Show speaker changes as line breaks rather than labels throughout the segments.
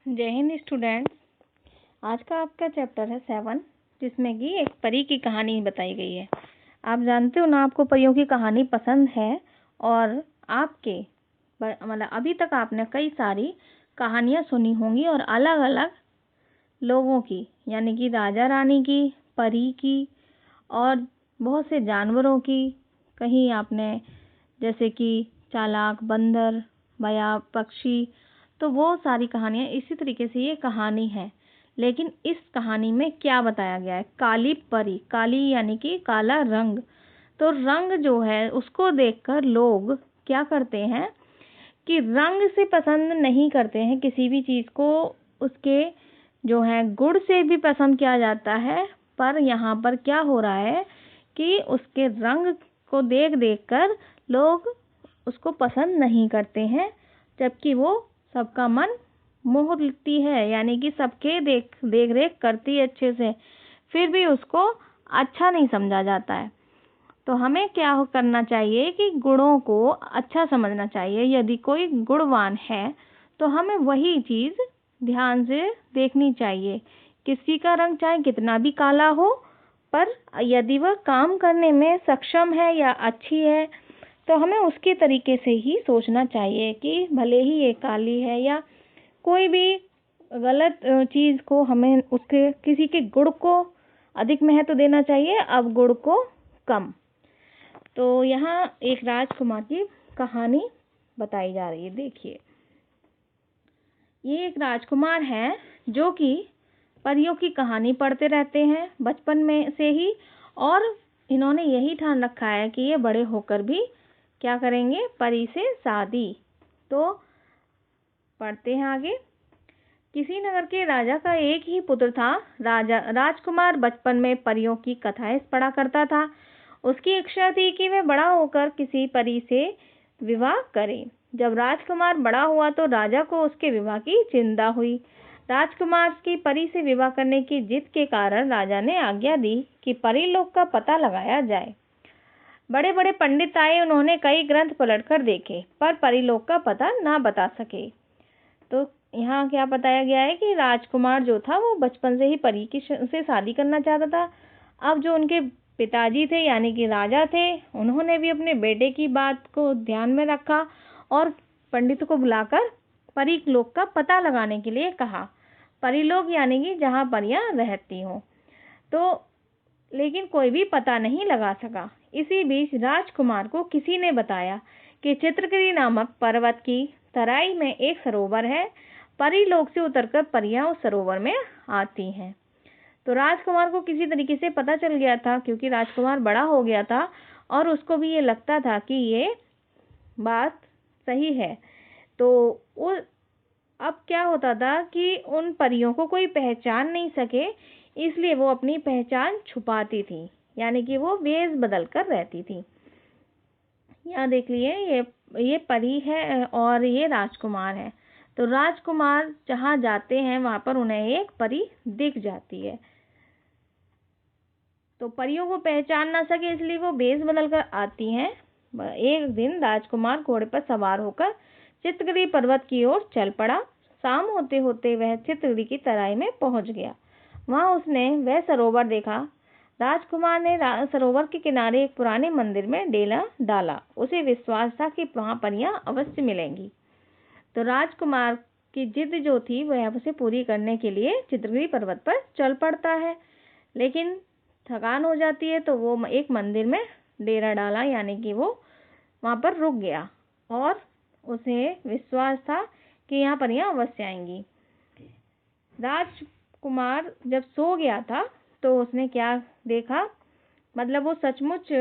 जय हिंद स्टूडेंट्स। आज का आपका चैप्टर है 7, जिसमें कि एक परी की कहानी बताई गई है। आप जानते हो ना, आपको परियों की कहानी पसंद है और आपके मतलब अभी तक आपने कई सारी कहानियाँ सुनी होंगी और अलग अलग लोगों की, यानी कि राजा रानी की, परी की और बहुत से जानवरों की। कहीं आपने जैसे कि चालाक बंदर, बया पक्षी, तो वो सारी कहानियाँ इसी तरीके से ये कहानी है। लेकिन इस कहानी में क्या बताया गया है? काली परी, काली यानी कि काला रंग। तो रंग जो है उसको देखकर लोग क्या करते हैं कि रंग से पसंद नहीं करते हैं किसी भी चीज़ को, उसके जो है गुण से भी पसंद किया जाता है। पर यहाँ पर क्या हो रहा है कि उसके रंग को देख देख कर लोग उसको पसंद नहीं करते हैं, जबकि वो सबका मन मोह लेती है, यानी कि सबके देख रेख करती है अच्छे से, फिर भी उसको अच्छा नहीं समझा जाता है। तो हमें क्या करना चाहिए कि गुणों को अच्छा समझना चाहिए। यदि कोई गुणवान है तो हमें वही चीज़ ध्यान से देखनी चाहिए। किसी का रंग चाहे कितना भी काला हो, पर यदि वह काम करने में सक्षम है या अच्छी है तो हमें उसके तरीके से ही सोचना चाहिए कि भले ही ये काली है या कोई भी गलत चीज़ को, हमें उसके किसी के गुण को अधिक महत्व देना चाहिए, अवगुण को कम। तो यहाँ एक राजकुमार की कहानी बताई जा रही है। देखिए, ये एक राजकुमार है जो कि परियों की कहानी पढ़ते रहते हैं बचपन में से ही, और इन्होंने यही ठान रखा है कि ये बड़े होकर भी क्या करेंगे, परी से शादी। तो पढ़ते हैं आगे। किसी नगर के राजा का एक ही पुत्र था। राजकुमार बचपन में परियों की कथाएं पढ़ा करता था। उसकी इच्छा थी कि वह बड़ा होकर किसी परी से विवाह करे। जब राजकुमार बड़ा हुआ तो राजा को उसके विवाह की चिंता हुई। राजकुमार की परी से विवाह करने की जिद के कारण राजा ने आज्ञा दी कि परीलोक का पता लगाया जाए। बड़े बड़े पंडित आए, उन्होंने कई ग्रंथ पलटकर देखे, पर परीलोक का पता ना बता सके। तो यहाँ क्या बताया गया है कि राजकुमार जो था वो बचपन से ही परी की से शादी करना चाहता था। अब जो उनके पिताजी थे यानी कि राजा थे, उन्होंने भी अपने बेटे की बात को ध्यान में रखा और पंडित को बुलाकर परीलोक का पता लगाने के लिए कहा। परीलोक यानी कि जहाँ परियां रहती हों। तो लेकिन कोई भी पता नहीं लगा सका। इसी बीच राजकुमार को किसी ने बताया कि चित्रगिरी नामक पर्वत की तराई में एक सरोवर है। परीलोक से उतरकर परियां उस सरोवर में आती हैं। तो राजकुमार को किसी तरीके से पता चल गया था, क्योंकि राजकुमार बड़ा हो गया था और उसको भी ये लगता था कि ये बात सही है। तो अब क्या होता था कि उन परियों को कोई पहचान नहीं सके, इसलिए वो अपनी पहचान छुपाती थी, यानी कि वो वेश बदल कर रहती थी। यहाँ देख लिए, ये परी है और ये राजकुमार है। तो राजकुमार जहाँ जाते हैं वहाँ पर उन्हें एक परी दिख जाती है। तो परियों को पहचान ना सके इसलिए वो भेष बदल कर आती हैं। एक दिन राजकुमार घोड़े पर सवार होकर चित्रगिरी पर्वत की ओर चल पड़ा। शाम होते होते वह चित्रगिरी की तराई में पहुंच गया। वहां उसने वह सरोवर देखा। राजकुमार ने सरोवर के किनारे एक पुराने मंदिर में डेरा डाला। उसे विश्वास था कि वहां परियां अवश्य मिलेंगी। तो राजकुमार की जिद जो थी वह उसे पूरी करने के लिए चित्रगिरी पर्वत पर चल पड़ता है। लेकिन थकान हो जाती है तो वो एक मंदिर में डेरा डाला, यानी कि वो वहाँ पर रुक गया और उसे विश्वास था कि यहाँ परियां अवश्य आएंगी। राजकुमार जब सो गया था तो उसने क्या देखा, मतलब वो सचमुच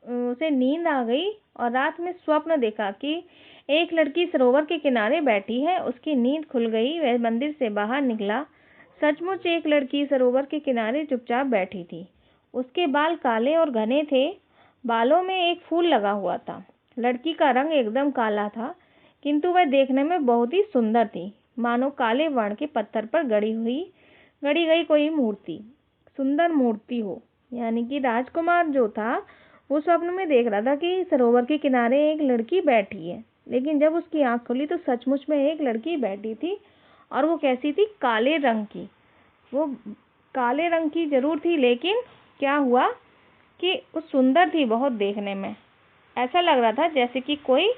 उसे नींद आ गई और रात में स्वप्न देखा कि एक लड़की सरोवर के किनारे बैठी है। उसकी नींद खुल गई, वह मंदिर से बाहर निकला। सचमुच एक लड़की सरोवर के किनारे चुपचाप बैठी थी। उसके बाल काले और घने थे, बालों में एक फूल लगा हुआ था। लड़की का रंग एकदम काला था, किंतु वह देखने में बहुत ही सुंदर थी, मानो काले वर्ण के पत्थर पर गढ़ी गई कोई मूर्ति, सुंदर मूर्ति हो। यानी कि राजकुमार जो था वो स्वप्न में देख रहा था कि सरोवर के किनारे एक लड़की बैठी है, लेकिन जब उसकी आंख खुली तो सचमुच में एक लड़की बैठी थी और वो कैसी थी? काले रंग की। वो काले रंग की ज़रूर थी, लेकिन क्या हुआ कि वो सुंदर थी बहुत देखने में। ऐसा लग रहा था जैसे कि कोई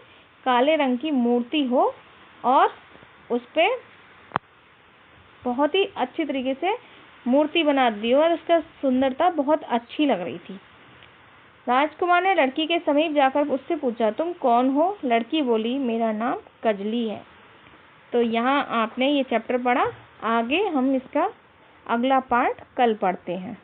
काले रंग की मूर्ति हो और उस पे बहुत ही अच्छी तरीके से मूर्ति बना दी हो और उसका सुंदरता बहुत अच्छी लग रही थी। राजकुमार ने लड़की के समीप जाकर उससे पूछा, तुम कौन हो? लड़की बोली, मेरा नाम कजली है। तो यहाँ आपने ये चैप्टर पढ़ा। आगे हम इसका अगला पार्ट कल पढ़ते हैं।